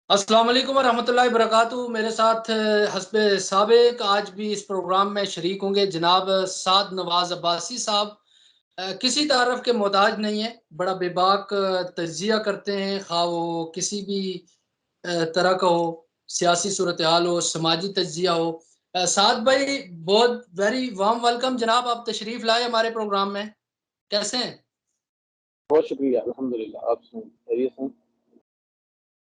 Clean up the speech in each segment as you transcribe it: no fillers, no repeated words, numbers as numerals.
السلام علیکم ورحمۃ اللہ وبرکاتہ۔ میرے ساتھ حسب سابق آج بھی اس پروگرام میں شریک ہوں گے جناب سعد نواز عباسی صاحب۔ کسی تعارف کے محتاج نہیں ہے، بڑا بے باک تجزیہ کرتے ہیں، خواہ وہ کسی بھی طرح کا ہو، سیاسی صورتحال ہو، سماجی تجزیہ ہو۔ سعد بھائی، بہت ویری وارم ویلکم جناب، آپ تشریف لائے ہمارے پروگرام میں، کیسے ہیں؟ بہت شکریہ، الحمدللہ۔ آپ خیریت ہیں؟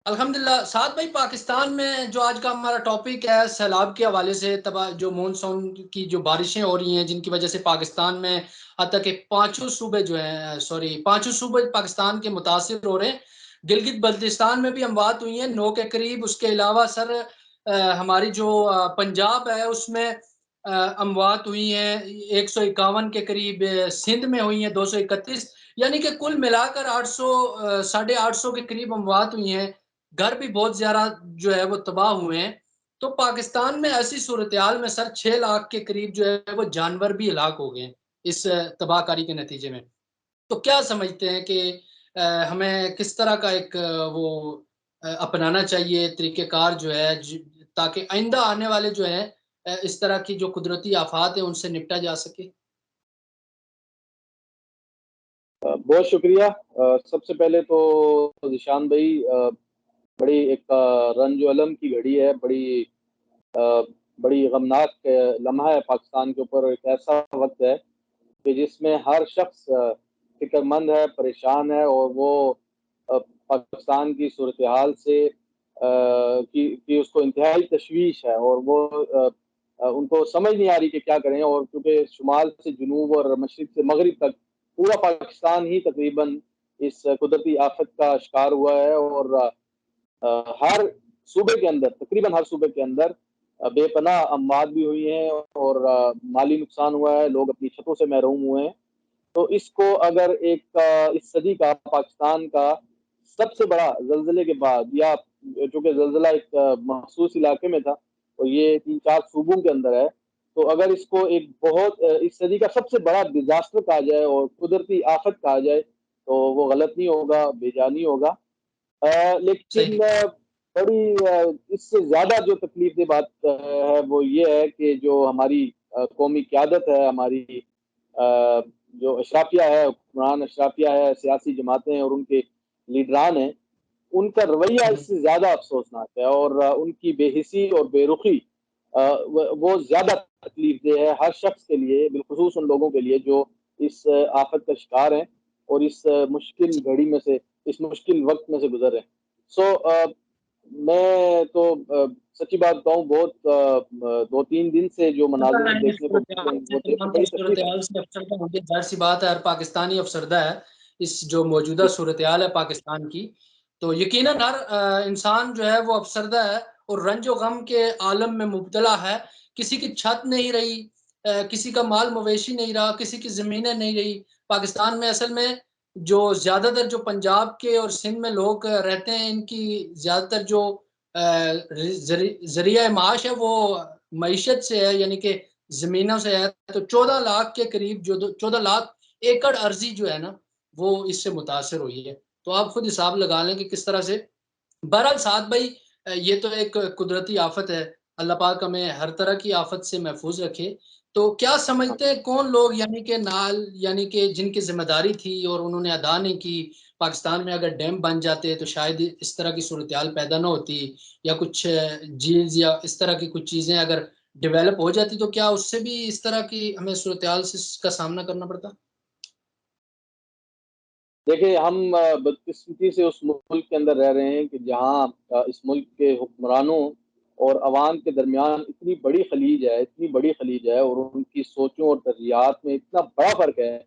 الحمدللہ۔ سعد بھائی، پاکستان میں جو آج کا ہمارا ٹاپک ہے سیلاب کے حوالے سے، جو مونسون کی جو بارشیں ہو رہی ہیں جن کی وجہ سے پاکستان میں حتیٰ کہ پانچوں صوبے پاکستان کے متاثر ہو رہے ہیں۔ گلگت بلتستان میں بھی اموات ہوئی ہیں 9 کے قریب۔ اس کے علاوہ سر ہماری جو پنجاب ہے اس میں اموات ہوئی ہیں 151 کے قریب، سندھ میں ہوئی ہیں 231، یعنی کہ کل ملا کر 800 کے قریب اموات ہوئی ہیں۔ گھر بھی بہت زیادہ جو ہے وہ تباہ ہوئے ہیں۔ تو پاکستان میں ایسی صورتحال میں سر 6 لاکھ کے قریب جو ہے وہ جانور بھی ہلاک ہو گئے ہیں اس تباہ کاری کے نتیجے میں۔ تو کیا سمجھتے ہیں کہ ہمیں کس طرح کا ایک وہ اپنانا چاہیے طریقہ کار جو ہے، تاکہ آئندہ آنے والے جو ہے اس طرح کی جو قدرتی آفات ہیں ان سے نپٹا جا سکے؟ بہت شکریہ۔ سب سے پہلے تو ذیشان بھائی، بڑی ایک رنج و الم کی گھڑی ہے، بڑی غمناک لمحہ ہے پاکستان کے اوپر۔ ایک ایسا وقت ہے کہ جس میں ہر شخص فکر مند ہے، پریشان ہے، اور وہ پاکستان کی صورتحال سے کی اس کو انتہائی تشویش ہے، اور وہ ان کو سمجھ نہیں آ رہی کہ کیا کریں۔ اور کیونکہ شمال سے جنوب اور مشرق سے مغرب تک پورا پاکستان ہی تقریباً اس قدرتی آفت کا شکار ہوا ہے، اور ہر صوبے کے اندر، تقریباً ہر صوبے کے اندر بے پناہ اموات بھی ہوئی ہیں، اور مالی نقصان ہوا ہے، لوگ اپنی چھتوں سے محروم ہوئے ہیں۔ تو اس کو اگر ایک اس صدی کا پاکستان کا سب سے بڑا زلزلے کے بعد، یا چونکہ زلزلہ ایک مخصوص علاقے میں تھا اور یہ 3-4 صوبوں کے اندر ہے، تو اگر اس کو ایک بہت اس صدی کا سب سے بڑا ڈیزاسٹر کہا جائے اور قدرتی آفت کہا جائے تو وہ غلط نہیں ہوگا، بے جانی ہوگا۔ لیکن بڑی اس سے زیادہ جو تکلیف دہ بات ہے وہ یہ ہے کہ جو ہماری قومی قیادت ہے، ہماری جو اشرافیہ ہے، حکمران اشرافیہ ہے، سیاسی جماعتیں اور ان کے لیڈران ہیں، ان کا رویہ اس سے زیادہ افسوسناک ہے، اور ان کی بے حسی اور بے رخی وہ زیادہ تکلیف دہ ہے ہر شخص کے لیے، بالخصوص ان لوگوں کے لیے جو اس آفت کا شکار ہیں اور اس مشکل گھڑی میں سے، اس مشکل وقت میں سے گزر رہے ہیں۔ میں تو سچی بات بتاؤں، بہت 2-3 دن سے جو مناظر دیکھنے کو وہ دیکھ کے بڑی تکلیف ہے۔ ظاہر سی بات ہے، ہر پاکستانی افسردہ ہے اس جو موجودہ صورتحال ہے پاکستان کی۔ تو یقیناً ہر انسان جو ہے وہ افسردہ ہے اور رنج و غم کے عالم میں مبتلا ہے۔ کسی کی چھت نہیں رہی، کسی کا مال مویشی نہیں رہا، کسی کی زمینیں نہیں رہی۔ پاکستان میں اصل میں جو زیادہ تر جو پنجاب کے اور سندھ میں لوگ رہتے ہیں، ان کی زیادہ تر جو ذریعہ معاش ہے وہ معیشت سے ہے، یعنی کہ زمینوں سے ہے۔ تو 14 لاکھ کے قریب، جو 14 لاکھ ایکڑ ارضی جو ہے نا وہ اس سے متاثر ہوئی ہے۔ تو آپ خود حساب لگا لیں کہ کس طرح سے۔ بہرحال سعد بھائی، یہ تو ایک قدرتی آفت ہے، اللہ پاک ہمیں ہر طرح کی آفت سے محفوظ رکھے۔ تو کیا سمجھتے ہیں کون لوگ یعنی کہ جن کی ذمہ داری تھی اور انہوں نے ادا نہیں کی؟ پاکستان میں اگر ڈیم بن جاتے تو شاید اس طرح کی صورتحال پیدا نہ ہوتی، یا کچھ جھیل یا اس طرح کی کچھ چیزیں اگر ڈیولپ ہو جاتی تو کیا اس سے بھی اس طرح کی ہمیں صورتحال کا سامنا کرنا پڑتا؟ دیکھیں، ہم بدقسمتی سے اس ملک کے اندر رہ رہے ہیں کہ جہاں اس ملک کے حکمرانوں اور عوام کے درمیان اتنی بڑی خلیج ہے اور ان کی سوچوں اور ترجیحات میں اتنا بڑا فرق ہے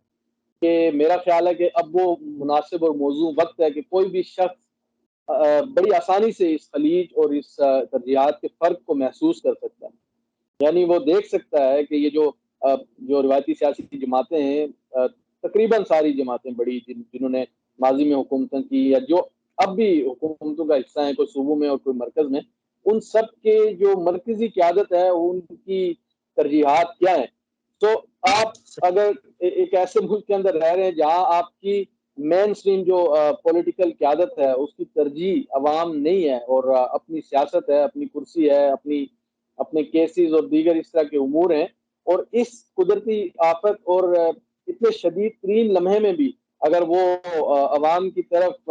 کہ میرا خیال ہے کہ اب وہ مناسب اور موزوں وقت ہے کہ کوئی بھی شخص بڑی آسانی سے اس خلیج اور اس ترجیحات کے فرق کو محسوس کر سکتا ہے۔ یعنی وہ دیکھ سکتا ہے کہ یہ جو روایتی سیاسی جماعتیں ہیں، تقریباً ساری جماعتیں بڑی جنہوں نے ماضی میں حکومتیں کی یا جو اب بھی حکومتوں کا حصہ ہیں، کوئی صوبوں میں اور کوئی مرکز میں، ان سب کے جو مرکزی قیادت ہے ان کی ترجیحات کیا ہیں۔ تو آپ اگر ایک ایسے ملک کے اندر رہ رہے ہیں جہاں آپ کی مین اسٹریم جو پولیٹیکل قیادت ہے اس کی ترجیح عوام نہیں ہے، اور اپنی سیاست ہے، اپنی کرسی ہے، اپنے کیسز اور دیگر اس طرح کے امور ہیں، اور اس قدرتی آفت اور اتنے شدید ترین لمحے میں بھی اگر وہ عوام کی طرف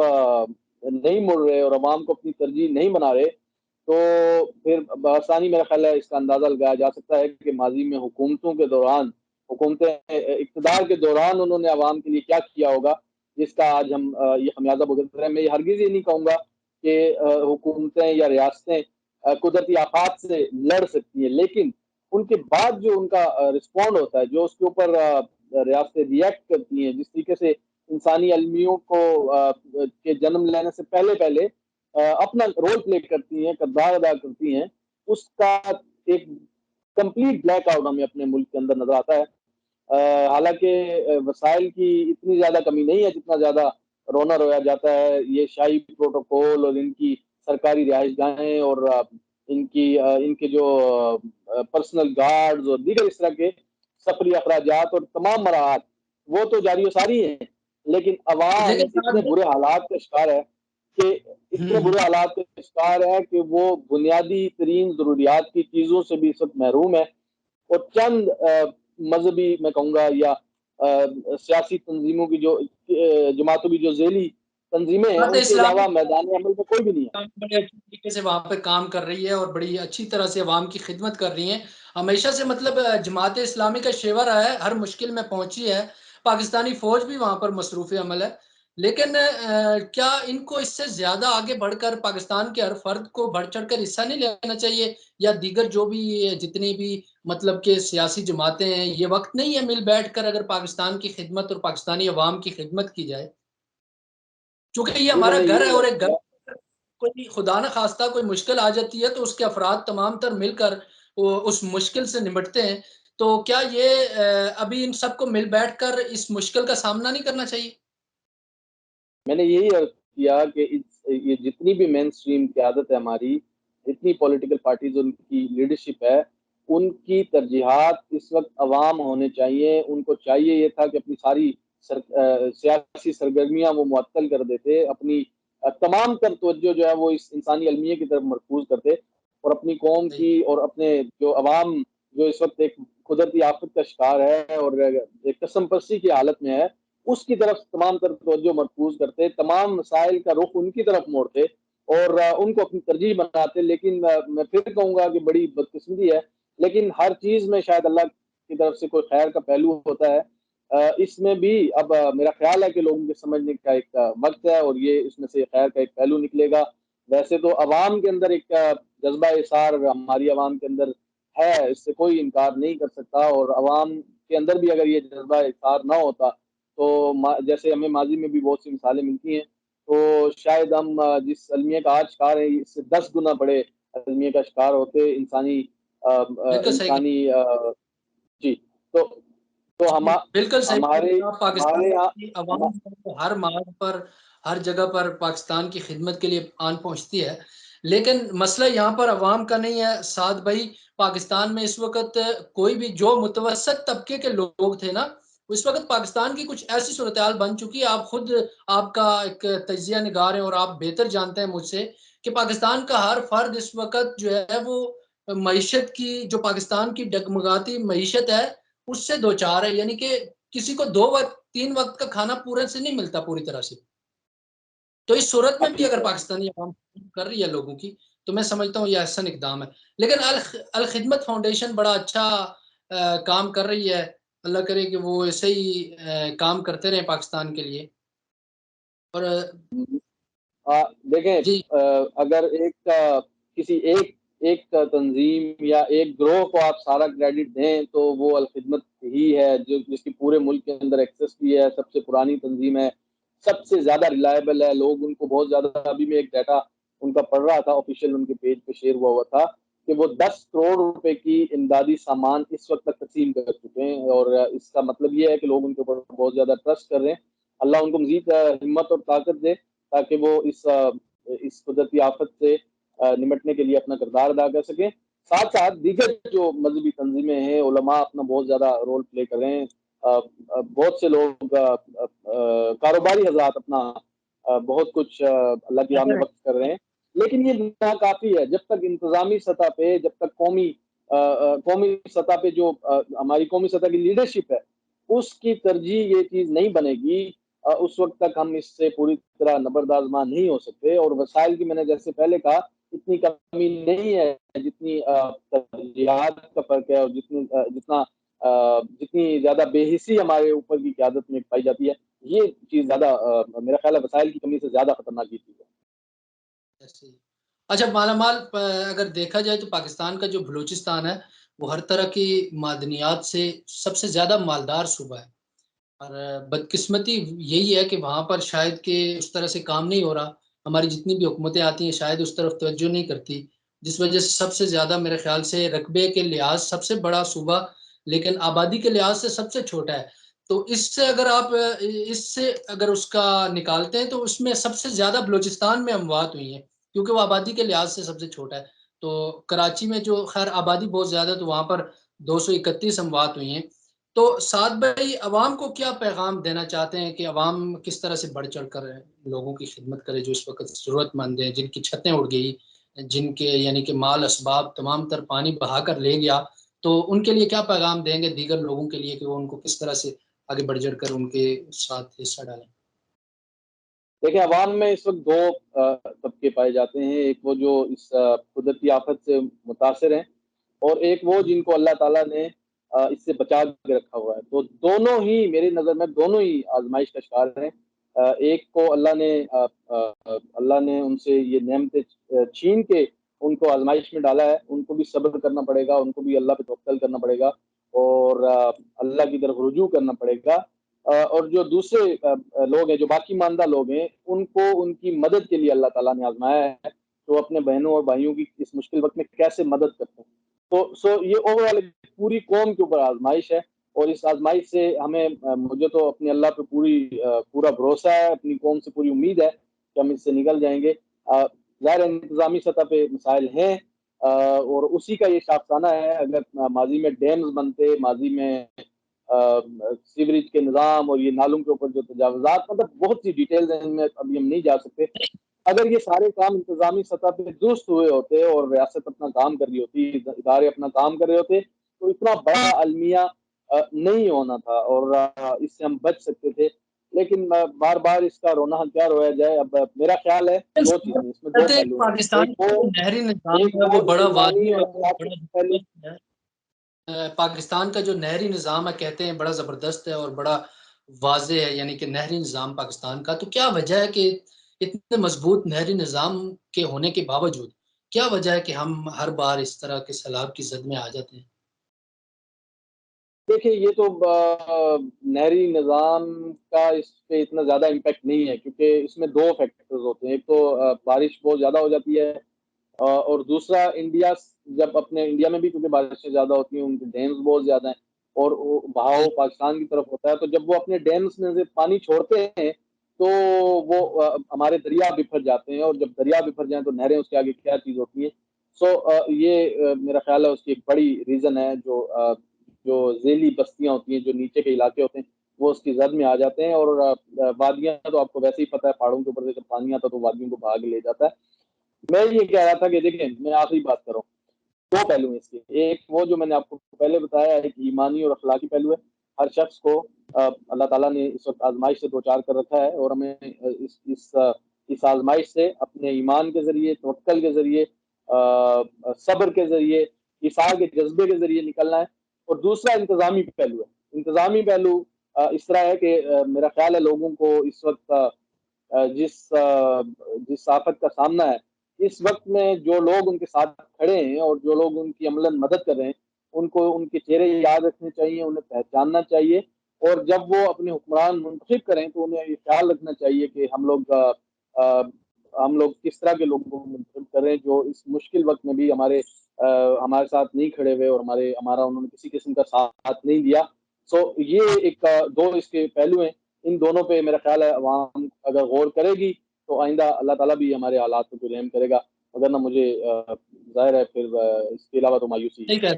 نہیں مڑ رہے اور عوام کو اپنی ترجیح نہیں بنا رہے، تو پھر بآسانی میرا خیال ہے اس کا اندازہ لگایا جا سکتا ہے کہ ماضی میں حکومتیں اقتدار کے دوران انہوں نے عوام کے لیے کیا کیا ہوگا، جس کا آج ہم یہ خمیازہ بھگت رہے ہیں۔ میں یہ ہرگز یہ نہیں کہوں گا کہ حکومتیں یا ریاستیں قدرتی آفات سے لڑ سکتی ہیں، لیکن ان کے بعد جو ان کا رسپونڈ ہوتا ہے، جو اس کے اوپر ریاستیں ریئیکٹ کرتی ہیں، جس طریقے سے انسانی المیوں کو کے جنم لینے سے پہلے اپنا رول پلے کرتی ہیں، کردار ادا کرتی ہیں، اس کا ایک کمپلیٹ بلیک آؤٹ ہمیں اپنے ملک کے اندر نظر آتا ہے۔ حالانکہ وسائل کی اتنی زیادہ کمی نہیں ہے جتنا زیادہ رونا رویا جاتا ہے۔ یہ شاہی پروٹوکول اور ان کی سرکاری رہائش گاہیں اور ان کے جو پرسنل گارڈز اور دیگر اس طرح کے سفری اخراجات اور تمام مراحت وہ تو جاری و ساری ہیں، لیکن عوام لیکن اتنے برے حالات کا شکار ہے کہ وہ بنیادی ترین ضروریات کی چیزوں سے بھی اس وقت محروم ہے، اور چند مذہبی میں کہوں گا یا سیاسی تنظیموں کی جو جماعتوں کی جو ذیلی تنظیمیں ہیں، ان کے اسلامی علاوہ میدان عمل میں کوئی بھی نہیں ہے۔ بڑے اچھی طریقے سے وہاں پہ کام کر رہی ہے اور بڑی اچھی طرح سے عوام کی خدمت کر رہی ہیں ہمیشہ سے، مطلب جماعت اسلامی کا شیوا رہا ہے، ہر مشکل میں پہنچی ہے، پاکستانی فوج بھی وہاں پر مصروف عمل ہے، لیکن کیا ان کو اس سے زیادہ آگے بڑھ کر پاکستان کے ہر فرد کو بڑھ چڑھ کر حصہ نہیں لینا چاہیے، یا دیگر جو بھی جتنی بھی مطلب کہ سیاسی جماعتیں ہیں، یہ وقت نہیں ہے مل بیٹھ کر اگر پاکستان کی خدمت اور پاکستانی عوام کی خدمت کی جائے؟ چونکہ یہ جی میں ہمارا نے گھر ہے، یہی اور عرض ایک گھر کیا۔ کوئی خدا نہ خواستہ کوئی مشکل آ جاتی ہے تو اس کے افراد تمام تر مل کر اس مشکل سے نمٹتے ہیں، تو کیا یہ ابھی ان سب کو مل بیٹھ کر اس مشکل کا سامنا نہیں کرنا چاہیے؟ میں نے یہی عرض کیا کہ یہ جتنی بھی مین اسٹریم قیادت ہے ہماری، جتنی پولیٹیکل پارٹیز ان کی لیڈرشپ ہے، ان کی ترجیحات اس وقت عوام ہونے چاہیے۔ ان کو چاہیے یہ تھا کہ اپنی ساری سیاسی سرگرمیاں وہ معطل کر دیتے، اپنی تمام تر توجہ جو ہے وہ اس انسانی المیہ کی طرف مرکوز کرتے، اور اپنی قوم صحیح۔ کی اور اپنے جو عوام جو اس وقت ایک قدرتی آفت کا شکار ہے اور ایک قسم پرسی کی حالت میں ہے، اس کی طرف تمام تر توجہ مرکوز کرتے، تمام مسائل کا رخ ان کی طرف موڑتے اور ان کو اپنی ترجیح بناتے۔ لیکن میں پھر کہوں گا کہ بڑی بدقسمتی ہے، لیکن ہر چیز میں شاید اللہ کی طرف سے کوئی خیر کا پہلو ہوتا ہے۔ اس میں بھی اب میرا خیال ہے کہ لوگوں کے سمجھنے کا ایک وقت ہے، اور یہ اس میں سے خیر کا ایک پہلو نکلے گا۔ ویسے تو عوام کے اندر ایک جذبہ اثار ہماری عوام کے اندر ہے، اس سے کوئی انکار نہیں کر سکتا، اور عوام کے اندر بھی اگر یہ جذبہ اثار نہ ہوتا تو جیسے ہمیں ماضی میں بھی بہت سی مثالیں ملتی ہیں، تو شاید ہم جس المیہ کا آج شکار ہیں اس سے 10 گنا بڑے المیہ کا شکار ہوتے، انسانی بالکل صحیح انسانی جی تو تو جی، بالکل صحیح کہہ ہمارے رہے ہیں آپ۔ پاکستان ہمارے یہاں کی عوام ہر مارگ پر، ہر جگہ پر پاکستان کی خدمت کے لیے آن پہنچتی ہے، لیکن مسئلہ یہاں پر عوام کا نہیں ہے سعد بھائی۔ پاکستان میں اس وقت کوئی بھی جو متوسط طبقے کے لوگ تھے نا، اس وقت پاکستان کی کچھ ایسی صورتحال بن چکی ہے، آپ خود آپ کا ایک تجزیہ نگار ہیں اور آپ بہتر جانتے ہیں مجھ سے کہ پاکستان کا ہر فرد اس وقت جو ہے وہ معیشت کی، جو پاکستان کی ڈگمگاتی معیشت ہے اس سے دو چار ہے، یعنی کہ کسی کو 2 وقت 3 وقت کا کھانا پورے سے نہیں ملتا پوری طرح سے۔ تو اس صورت میں بھی ٹھیک اگر ہے۔ پاکستانی عوام کر رہی ہے لوگوں کی، تو میں سمجھتا ہوں یہ احسن اقدام ہے۔ لیکن الخدمت فاؤنڈیشن بڑا اچھا کام کر رہی ہے، اللہ کرے کہ وہ ایسے ہی کام کرتے رہے پاکستان کے لیے۔ اور دیکھیں، جی اگر کسی ایک تنظیم یا ایک گروہ کو آپ سارا کریڈٹ دیں تو وہ الخدمت ہی ہے، جس کی پورے ملک کے اندر ایکسس بھی ہے، سب سے پرانی تنظیم ہے، سب سے زیادہ ریلائبل ہے، لوگ ان کو بہت زیادہ۔ ابھی میں ایک ڈیٹا ان کا پڑھ رہا تھا، آفیشیل ان کے پیج پہ شیئر ہوا تھا کہ وہ 10 کروڑ روپے کی امدادی سامان اس وقت تک تقسیم کر چکے ہیں، اور اس کا مطلب یہ ہے کہ لوگ ان کے اوپر بہت زیادہ ٹرسٹ کر رہے ہیں۔ اللہ ان کو مزید ہمت اور طاقت دے تاکہ وہ اس قدرتی آفت سے نمٹنے کے لیے اپنا کردار ادا کر سکیں۔ ساتھ ساتھ دیگر جو مذہبی تنظیمیں ہیں، علماء اپنا بہت زیادہ رول پلے کر رہے ہیں۔ بہت سے لوگ کاروباری حضرات اپنا بہت کچھ اللہ کی راہ میں وقف کر رہے ہیں، لیکن یہ ناکافی ہے. جب تک انتظامی سطح پہ، جب تک قومی سطح پہ جو ہماری قومی سطح کی لیڈرشپ ہے اس کی ترجیح یہ چیز نہیں بنے گی، اس وقت تک ہم اس سے پوری طرح نبردآزمان نہیں ہو سکتے. اور وسائل کی میں نے جیسے پہلے کہا اتنی کمی نہیں ہے جتنی ترجیحات کا فرق ہے، اور جتنی زیادہ بے حسی ہمارے اوپر کی قیادت میں پائی جاتی ہے. یہ چیز زیادہ میرا خیال ہے وسائل کی کمی سے زیادہ خطرناک چیز ہے. اچھا، مالا مال اگر دیکھا جائے تو پاکستان کا جو بلوچستان ہے وہ ہر طرح کی معدنیات سے سب سے زیادہ مالدار صوبہ ہے، اور بدقسمتی یہی ہے کہ وہاں پر شاید کہ اس طرح سے کام نہیں ہو رہا. ہماری جتنی بھی حکومتیں آتی ہیں شاید اس طرف توجہ نہیں کرتی، جس وجہ سے سب سے زیادہ میرے خیال سے رقبے کے لحاظ سب سے بڑا صوبہ لیکن آبادی کے لحاظ سے سب سے چھوٹا ہے. تو اس سے اگر اس کا نکالتے ہیں تو اس میں سب سے زیادہ بلوچستان میں اموات ہوئی ہیں کیونکہ وہ آبادی کے لحاظ سے سب سے چھوٹا ہے. تو کراچی میں جو خیر آبادی بہت زیادہ تو وہاں پر 231 اموات ہوئی ہیں. تو سعد بھائی عوام کو کیا پیغام دینا چاہتے ہیں کہ عوام کس طرح سے بڑھ چڑھ کر لوگوں کی خدمت کرے جو اس وقت ضرورت مند ہیں، جن کی چھتیں اڑ گئی، جن کے یعنی کہ مال اسباب تمام تر پانی بہا کر لے گیا، تو ان کے لیے کیا پیغام دیں گے دیگر لوگوں کے لیے کہ وہ ان کو کس طرح سے آگے بڑھ چڑھ کر ان کے ساتھ حصہ ڈالیں؟ دیکھیں عوام میں اس وقت دو طبقے پائے جاتے ہیں، ایک وہ جو اس قدرتی آفت سے متاثر ہیں، اور ایک وہ جن کو اللہ تعالیٰ نے اس سے بچا کے رکھا ہوا ہے. تو دونوں ہی میری نظر میں دونوں ہی آزمائش کا شکار ہیں. ایک کو اللہ نے ان سے یہ نعمتیں چھین کے ان کو آزمائش میں ڈالا ہے، ان کو بھی صبر کرنا پڑے گا، ان کو بھی اللہ پہ توکل کرنا پڑے گا اور اللہ کی طرف رجوع کرنا پڑے گا. اور جو دوسرے لوگ ہیں، جو باقی ماندہ لوگ ہیں، ان کو ان کی مدد کے لیے اللہ تعالیٰ نے آزمایا ہے تو اپنے بہنوں اور بھائیوں کی اس مشکل وقت میں کیسے مدد کرتے ہیں. تو یہ اوور آل پوری قوم کے اوپر آزمائش ہے، اور اس آزمائش سے مجھے تو اپنے اللہ پہ پورا بھروسہ ہے، اپنی قوم سے پوری امید ہے کہ ہم اس سے نکل جائیں گے. ظاہر انتظامی سطح پہ مسائل ہیں، اور اسی کا یہ شاخسانہ ہے. اگر ماضی میں ڈیمز بنتے، ماضی میں سیوریج کے نظام اور یہ نالوں کے اوپر جو تجاوزات، مطلب بہت سی ڈیٹیلز ہیں، ان میں ابھی ہم نہیں جا سکتے. اگر یہ سارے کام انتظامی سطح پہ درست ہوئے ہوتے اور ریاست اپنا کام کر رہی ہوتی، ادارے اپنا کام کر رہے ہوتے، تو اتنا بڑا المیہ نہیں ہونا تھا اور اس سے ہم بچ سکتے تھے. لیکن بار بار اس کا رونا کیا رویا جائے. اب میرا خیال ہے دو چیزیں، اس میں دو کہتے ہیں کہ پہلو ہیں. پاکستان کا جو نہری نظام ایک ہے وہ وہ بڑا انتظامی واضح اور اور وہ اخلاقی بڑا پہلو. زبردست ہے. پاکستان کا جو نہری نظام ہے کہتے ہیں بڑا زبردست ہے اور بڑا واضح ہے، یعنی کہ نہری نظام پاکستان کا. تو کیا وجہ ہے کہ اتنے مضبوط نہری نظام کے ہونے کے باوجود کیا وجہ ہے کہ ہم ہر بار اس طرح کے سیلاب کی زد میں آ جاتے ہیں؟ دیکھیں یہ تو نہری نظام کا اس پہ اتنا زیادہ امپیکٹ نہیں ہے، کیونکہ اس میں دو فیکٹرز ہوتے ہیں. ایک تو بارش بہت زیادہ ہو جاتی ہے، اور دوسرا جب اپنے انڈیا میں بھی کیونکہ بارشیں زیادہ ہوتی ہیں، ان کے ڈیمز بہت زیادہ ہیں اور بہاؤ پاکستان کی طرف ہوتا ہے. تو جب وہ اپنے ڈیمز میں سے پانی چھوڑتے ہیں تو وہ ہمارے دریا بکھر جاتے ہیں، اور جب دریا بکھر جائیں تو نہریں اس کے آگے کیا چیز ہوتی ہیں. یہ میرا خیال ہے اس کی ایک بڑی ریزن ہے. جو ذیلی بستیاں ہوتی ہیں، جو نیچے کے علاقے ہوتے ہیں، وہ اس کی زد میں آ جاتے ہیں. اور وادیاں تو آپ کو ویسے ہی پتہ ہے، پہاڑوں کے اوپر سے جب پانی آتا ہے تو وادیوں کو بہا کے لے جاتا ہے. میں یہ کہہ رہا تھا کہ دیکھیں میں آخری بات کر رہا ہوں، دو پہلو ہیں اس کے. ایک وہ جو میں نے آپ کو پہلے بتایا، ایک ایمانی اور اخلاقی پہلو ہے. ہر شخص کو اللہ تعالیٰ نے اس وقت آزمائش سے دوچار کر رکھا ہے، اور ہمیں اس آزمائش سے اپنے ایمان کے ذریعے، توکل کے ذریعے، صبر کے ذریعے، اصرار کے جذبے کے ذریعے نکلنا ہے. اور دوسرا انتظامی پہلو ہے. انتظامی پہلو اس طرح ہے کہ میرا خیال ہے لوگوں کو اس وقت جس آفت کا سامنا ہے، اس وقت میں جو لوگ ان کے ساتھ کھڑے ہیں اور جو لوگ ان کی عملاً مدد کر رہے ہیں، ان کو ان کے چہرے یاد رکھنے چاہیے، انہیں پہچاننا چاہیے. اور جب وہ اپنے حکمران منتخب کریں تو انہیں یہ خیال رکھنا چاہیے کہ ہم لوگ کس طرح کے لوگوں کو منتخب کر رہے ہیں جو اس مشکل وقت میں بھی ہمارے ساتھ نہیں کھڑے ہوئے اور ہمارا انہوں نے کسی قسم کا ساتھ نہیں دیا. یہ ایک دو اس کے پہلو ہیں. ان دونوں پہ میرا خیال ہے عوام اگر غور کرے گی تو آئندہ اللہ تعالیٰ بھی ہمارے حالات کو رحم کرے گا. اگر نہ مجھے ظاہر ہے پھر اس کے علاوہ تو مایوسی ہے. ٹھیک ہے.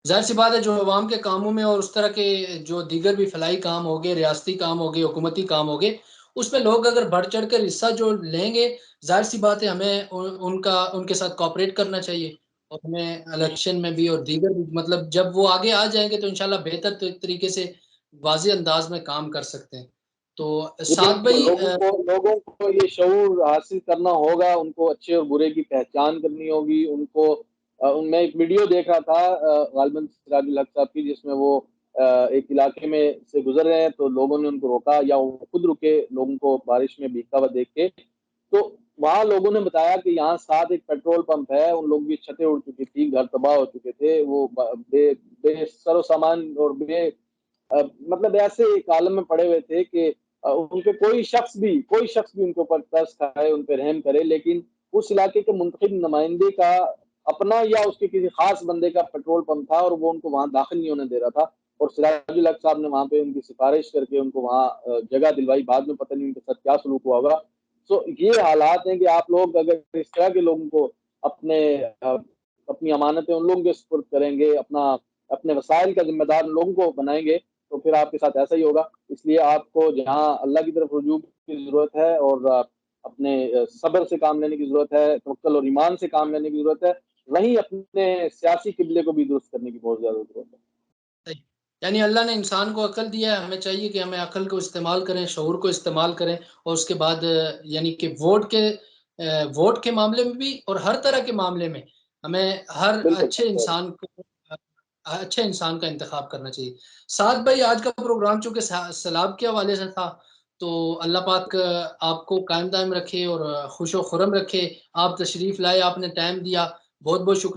ظاہر سی بات ہے جو عوام کے کاموں میں اور اس طرح کے جو دیگر بھی فلاحی کام ہو گئے، ریاستی کام ہو گئے، حکومتی کام ہو گئے، اس میں لوگ اگر بڑھ چڑھ کر حصہ جو لیں گے، ظاہر سی بات ہے ہمیں ان کے ساتھ کوآپریٹ کرنا چاہیے، اور ہمیں الیکشن میں بھی اور دیگر بھی، مطلب جب وہ آگے آ جائیں گے تو انشاءاللہ بہتر طریقے سے واضح انداز میں کام کر سکتے ہیں. تو جی سعد بالکل، بھائی لوگوں کو یہ شعور حاصل کرنا ہوگا، ان کو اچھے اور برے کی پہچان کرنی ہوگی. ان کو میں ایک ویڈیو دیکھ رہا تھا غالباً سراج الحق صاحب کی، جس میں وہ ایک علاقے میں سے گزر رہے ہیں تو لوگوں نے ان کو روکا، یا وہ خود رکے لوگوں کو بارش میں بھیگتا ہوا دیکھ کے. تو وہاں لوگوں نے بتایا کہ یہاں ساتھ ایک پیٹرول پمپ ہے، ان لوگوں کی چھتیں اڑ چکی تھی، گھر تباہ ہو چکے تھے، وہ بے سر و سامان اور مطلب ایسے ایک عالم میں پڑے ہوئے تھے کہ ان کے کوئی شخص بھی ان کے اوپر ترس کھائے، ان پہ رحم کرے. لیکن اس علاقے کے منتخب نمائندے کا اپنا یا اس کے کسی خاص بندے کا پیٹرول پمپ تھا، اور وہ ان کو وہاں داخل نہیں ہونے دے رہا تھا. اور سراج الحق صاحب نے وہاں پہ ان کی سفارش کر کے ان کو وہاں جگہ دلوائی. بعد میں پتہ نہیں ان کے ساتھ کیا سلوک ہوا ہوگا. یہ حالات ہیں کہ آپ لوگ اگر اس طرح کے لوگوں کو اپنی امانتیں ان لوگوں کے سپرد کریں گے، اپنے وسائل کا ذمہ دار لوگوں کو بنائیں گے، تو پھر آپ کے ساتھ ایسا ہی ہوگا. اس لیے آپ کو جہاں اللہ کی طرف رجوع کی ضرورت ہے، اور اپنے صبر سے کام لینے کی ضرورت ہے، توکل اور ایمان سے کام لینے کی ضرورت ہے، وہیں اپنے سیاسی قبلے کو بھی درست کرنے کی بہت زیادہ ضرورت ہے. یعنی اللہ نے انسان کو عقل دیا ہے، ہمیں چاہیے کہ ہمیں عقل کو استعمال کریں، شعور کو استعمال کریں، اور اس کے بعد یعنی کہ ووٹ کے معاملے میں بھی اور ہر طرح کے معاملے میں ہمیں ہر بالکل اچھے انسان کا انتخاب کرنا چاہیے. سعد بھائی، آج کا پروگرام چونکہ سیلاب کے حوالے سے تھا، تو اللہ پاک آپ کو قائم دائم رکھے اور خوش و خرم رکھے. آپ تشریف لائے، آپ نے ٹائم دیا، بہت بہت شکریہ.